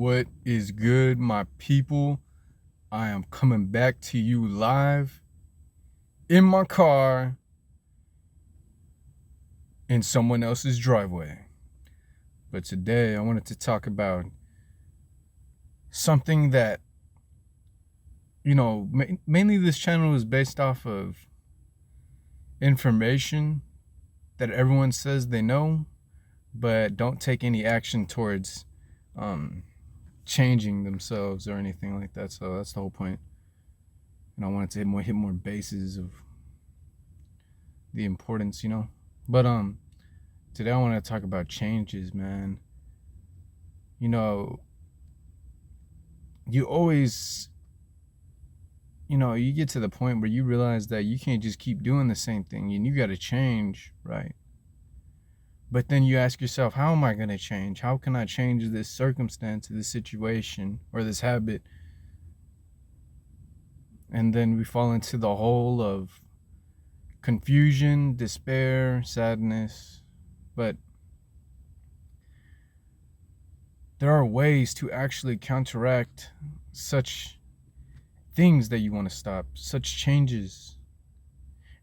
What is good, my people? I am coming back to you live in my car in someone else's driveway. But today I wanted to talk about something that, mainly this channel is based off of information that everyone says they know, but don't take any action towards changing themselves or anything like that. So that's the whole point. And I wanted to hit more bases of the importance, But today I want to talk about changes, man. You always you get to the point where you realize that you can't just keep doing the same thing and you got to change, right? But then you ask yourself, how am I going to change? How can I change this circumstance, this situation, or this habit? And then we fall into the hole of confusion, despair, sadness. But there are ways to actually counteract such things that you want to stop, such changes.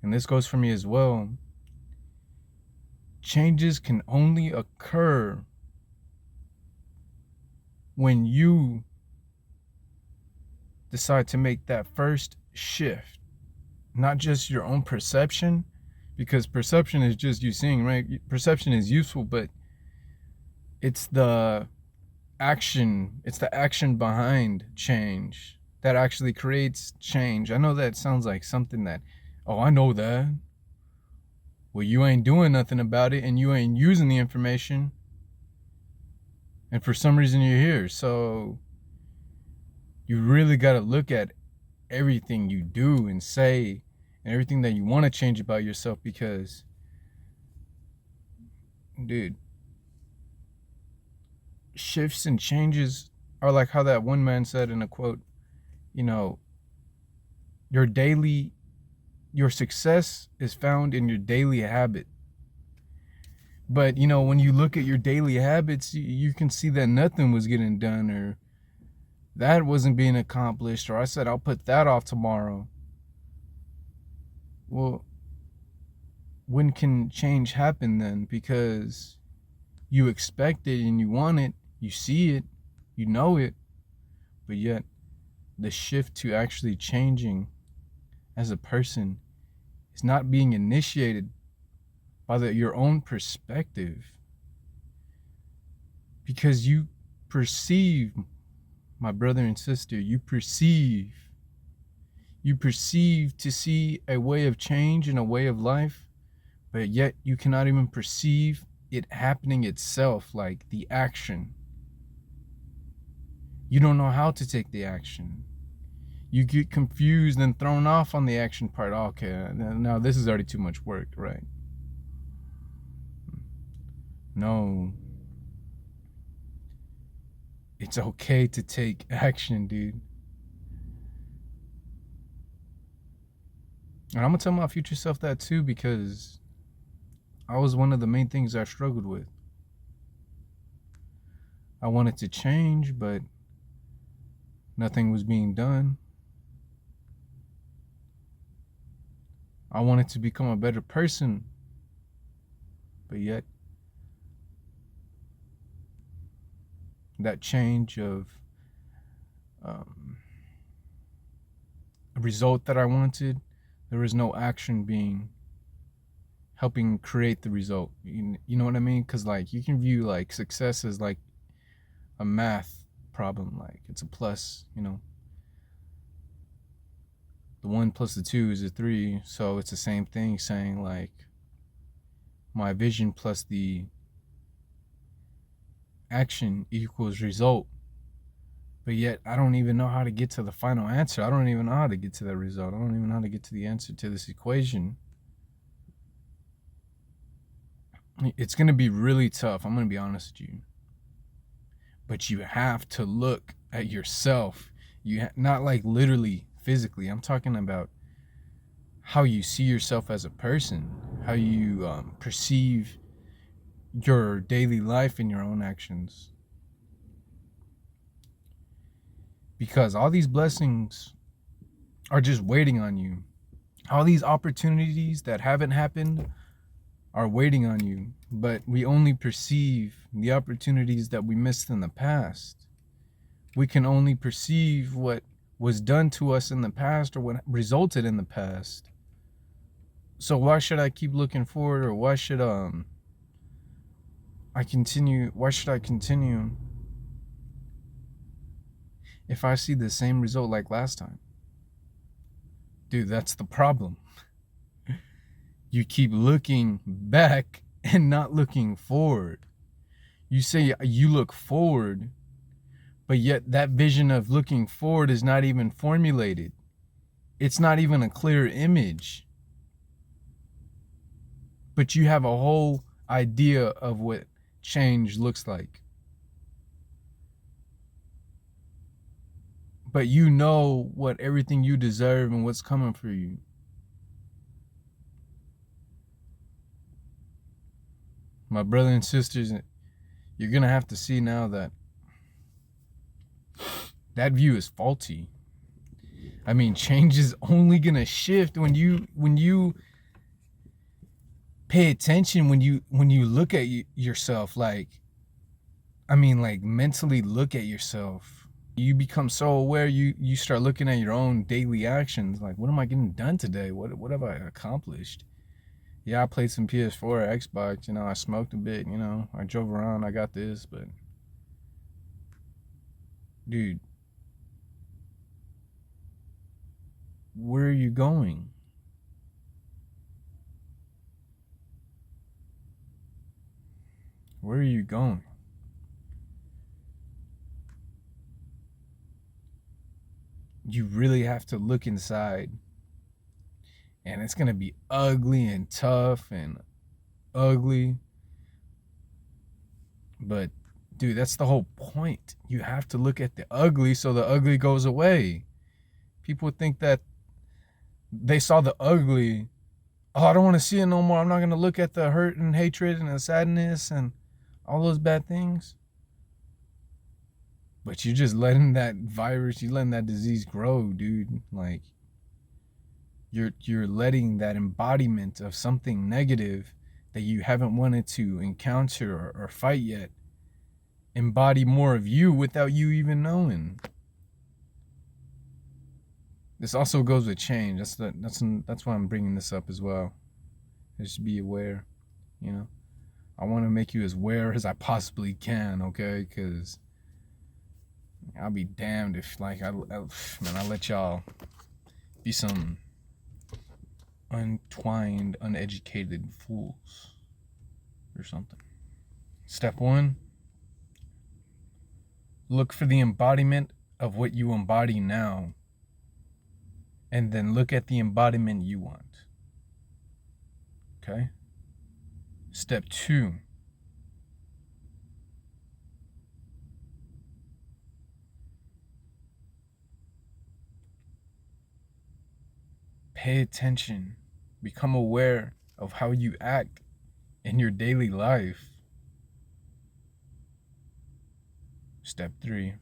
And this goes for me as well. Changes can only occur when you decide to make that first shift. Not just your own perception, because perception is just you seeing, right? Perception is useful, but it's the action behind change that actually creates change. I know that sounds like something that, oh, I know that. Well, you ain't doing nothing about it and you ain't using the information. And for some reason you're here. So you really got to look at everything you do and say and everything that you want to change about yourself, because, dude, shifts and changes are like how that one man said in a quote, your success is found in your daily habit. But, when you look at your daily habits, you can see that nothing was getting done, or that wasn't being accomplished, or I said I'll put that off tomorrow. Well, when can change happen then? Because you expect it and you want it, you see it, you know it, but yet the shift to actually changing as a person is not being initiated by your own perspective. Because you perceive, my brother and sister, you perceive to see a way of change and a way of life, but yet you cannot even perceive it happening itself, like the action. You don't know how to take the action. You get confused and thrown off on the action part. Okay, now this is already too much work, right? No. It's okay to take action, dude. And I'm gonna tell my future self that too, because I was one of the main things I struggled with. I wanted to change, but nothing was being done. I wanted to become a better person, but yet that change of a result that I wanted, there was no action being helping create the result. You know what I mean? Because like you can view like success as like a math problem, like it's a plus, the 1 plus the 2 is a 3, so it's the same thing, saying like my vision plus the action equals result. But yet I don't even know how to get to the final answer. I don't even know how to get to that result. I don't even know how to get to the answer to this equation. It's going to be really tough. I'm going to be honest with you. But you have to look at yourself. Not like literally physically. I'm talking about how you see yourself as a person, how you perceive your daily life and your own actions. because all these blessings are just waiting on you. All these opportunities that haven't happened are waiting on you, but we only perceive the opportunities that we missed in the past. We can only perceive what was done to us in the past or what resulted in the past. So why should I keep looking forward, or why should I continue if I see the same result like last time? Dude, that's the problem. You keep looking back and not looking forward. You say you look forward, but yet that vision of looking forward is not even formulated. It's not even a clear image. But you have a whole idea of what change looks like. But you know what everything you deserve and what's coming for you. My brothers and sisters, you're going to have to see now that that view is faulty. I mean, change is only going to shift when you pay attention, when you look at yourself, like mentally look at yourself. You become so aware, you start looking at your own daily actions, like, what am I getting done today? What have I accomplished? Yeah, I played some PS4 or Xbox, I smoked a bit, I drove around, I got this, but dude, where are you going? Where are you going? You really have to look inside. And it's going to be ugly and tough and ugly. But, dude, that's the whole point. You have to look at the ugly so the ugly goes away. People think that they saw the ugly. Oh, I don't want to see it no more. I'm not going to look at the hurt and hatred and the sadness and all those bad things. But you're just letting that virus, you're letting that disease grow, dude. Like, you're letting that embodiment of something negative that you haven't wanted to encounter or fight yet embody more of you without you even knowing. This also goes with change. That's why I'm bringing this up as well. Just be aware, I want to make you as aware as I possibly can, okay? Because I'll be damned if, I let y'all be some untwined, uneducated fools or something. Step 1, look for the embodiment of what you embody now, and then look at the embodiment you want. Okay? Step 2, pay attention, become aware of how you act in your daily life. Step 3,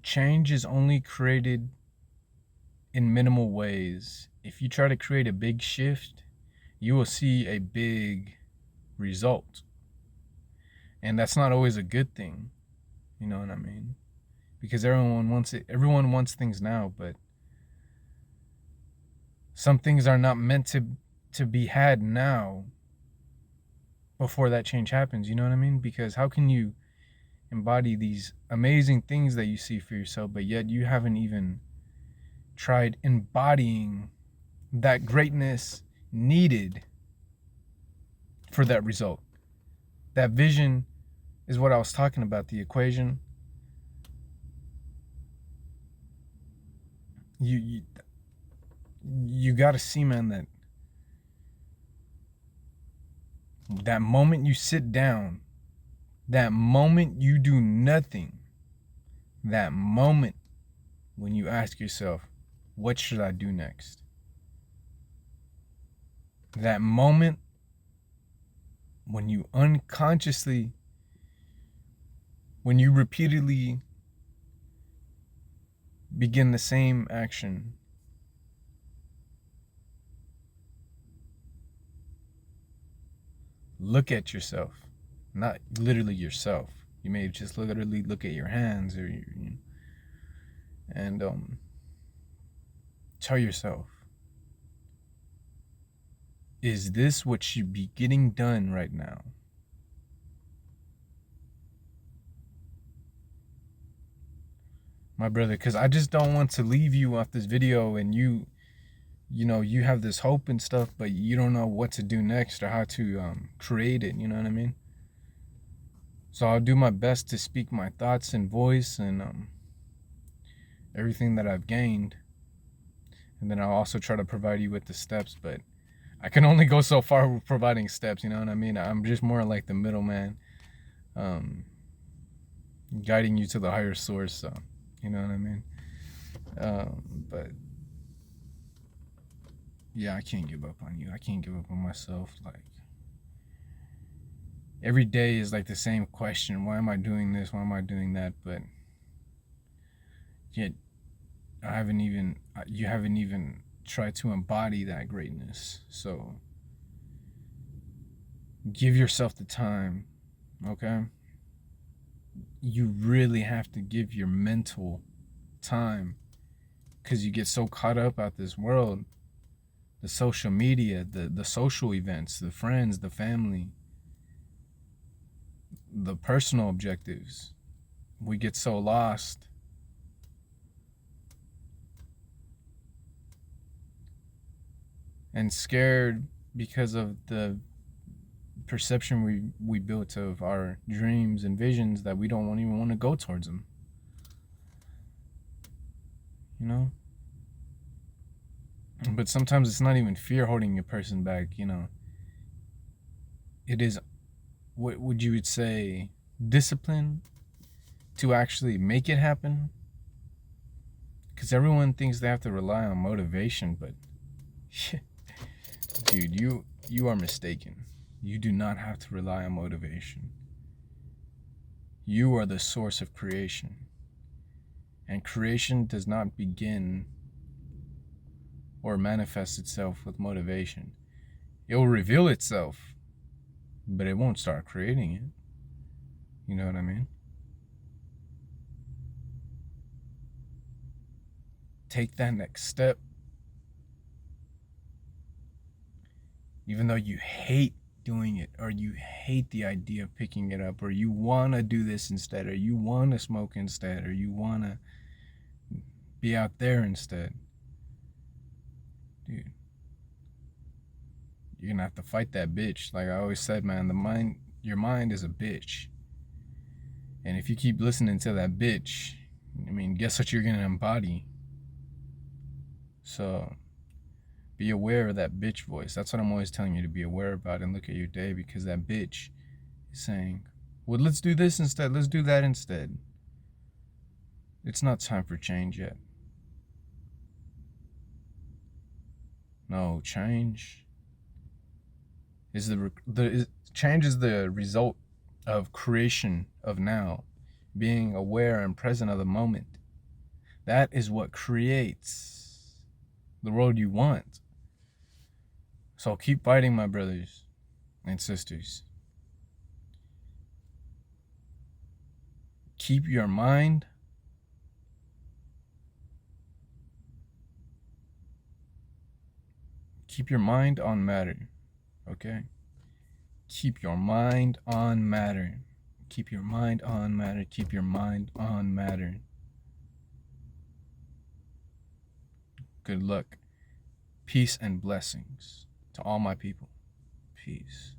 change is only created in minimal ways. If you try to create a big shift, you will see a big result. And that's not always a good thing. You know what I mean? Because everyone wants it. Everyone wants things now, but some things are not meant to be had now before that change happens. You know what I mean? Because how can you embody these amazing things that you see for yourself, but yet you haven't even tried embodying that greatness needed for that result? That vision is what I was talking about, the equation. You got to see, man, that moment you sit down, that moment you do nothing, that moment when you ask yourself, what should I do next? That moment when you unconsciously when you repeatedly begin the same action, look at yourself, not literally yourself. You may just literally look at your hands or and tell yourself, is this what should be getting done right now? My brother, because I just don't want to leave you off this video and you have this hope and stuff, but you don't know what to do next or how to create it, you know what I mean? So I'll do my best to speak my thoughts and voice and everything that I've gained. And then I'll also try to provide you with the steps, but I can only go so far with providing steps, you know what I mean? I'm just more like the middleman, guiding you to the higher source, so, you know what I mean? But yeah, I can't give up on you. I can't give up on myself. Like, every day is like the same question. Why am I doing this? Why am I doing that? But yet you haven't even tried to embody that greatness. So give yourself the time, okay? You really have to give your mental time, because you get so caught up out this world, the social media, the social events, the friends, the family, the personal objectives. We get so lost. And scared because of the perception we built of our dreams and visions that we don't even want to go towards them. You know? But sometimes it's not even fear holding a person back, you know. It is, what would you would say, discipline to actually make it happen? Because everyone thinks they have to rely on motivation, but dude, you are mistaken. You do not have to rely on motivation. You are the source of creation. And creation does not begin or manifest itself with motivation. It will reveal itself, but it won't start creating it. You know what I mean? Take that next step. Even though you hate doing it, or you hate the idea of picking it up, or you want to do this instead, or you want to smoke instead, or you want to be out there instead. Dude, you're gonna have to fight that bitch. Like I always said, man, your mind is a bitch. And if you keep listening to that bitch, I mean, guess what you're gonna embody? So be aware of that bitch voice. That's what I'm always telling you to be aware about, and look at your day, because that bitch is saying, well, let's do this instead. Let's do that instead. It's not time for change yet. No, change is change is the result of creation of now, being aware and present of the moment. That is what creates the world you want. So keep fighting, my brothers and sisters. Keep your mind on matter, okay? Keep your mind on matter. Keep your mind on matter. Keep your mind on matter. Good luck. Peace and blessings to all my people. Peace.